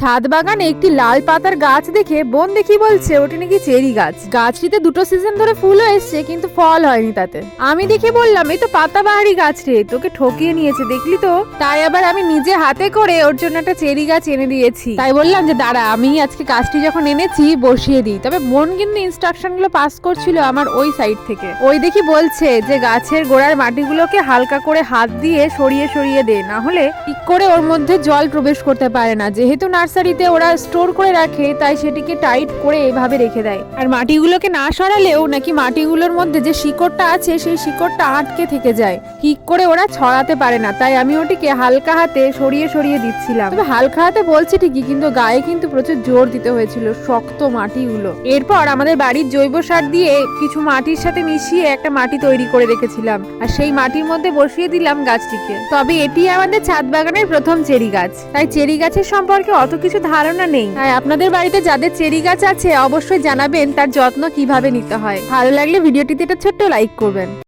ছাদ বাগানে একটি লাল পাতার গাছ দেখে বোন দেখি বলছে ওটা নাকি চেরি গাছ। গাছটিতে দুটো সিজন ধরে ফুলও এসছে কিন্তু ফল হয়নি তাতে। আমি দেখে বললাম এই তো পাতাবাহারি গাছ রে, তোকে ঠকিয়ে নিয়েছে দেখলি তো। তাই আবার আমি নিজে হাতে করে ওর জন্য একটা চেরি গাছ এনে দিয়েছি। তাই বললাম যে দাঁড়া আমি আজকে গাছটি যখন এনেছি বসিয়ে দিই। তবে বোন কিন্তু ইনস্ট্রাকশন গুলো পাস করছিল আমার ওই সাইড থেকে। ওই দেখি বলছে যে গাছের গোড়ার মাটিগুলোকে হালকা করে হাত দিয়ে সরিয়ে সরিয়ে দে, না হলে ঠিক করে ওর মধ্যে জল প্রবেশ করতে পারে না। যেহেতু নার্সারিতে ওরা স্টোর করে রাখে তাই সেটিকে টাইট করে এভাবে রেখে দেয়। আর মাটিগুলোকে না সরালেও নাকি মাটিগুলোর মধ্যে যে শিকড়টা আছে সেই শিকড়টা আটকে থেকে যায়, ঠিক করে ওরা ছড়াতে পারে না। তাই আমি ওটিকে হালকা হাতে সরিয়ে সরিয়ে দিচ্ছিলাম। তবে হালকা হাতে বলছে ঠিকই, কিন্তু গায়ে কিন্তু প্রচুর জোর দিতে হয়েছিল, শক্ত মাটিগুলো। এরপর আমাদের বাড়ির জৈব সার দিয়ে কিছু মাটির সাথে মিশিয়ে একটা মাটি তৈরি করে রেখেছিলাম, আর সেই মাটির মধ্যে বসিয়ে দিলাম গাছটিকে। তবে এটি আমাদের ছাদ বাগানের প্রথম চেরি গাছ, তাই চেরি গাছের সম্পর্কে অত কিছু ধারণা নেই। তাই আপনাদের বাড়িতে যাদের চেরি গাছ আছে অবশ্যই জানাবেন তার যত্ন কিভাবে নিতে হয়। ভালো লাগলে ভিডিওটিতে একটা ছোট্ট লাইক করবেন।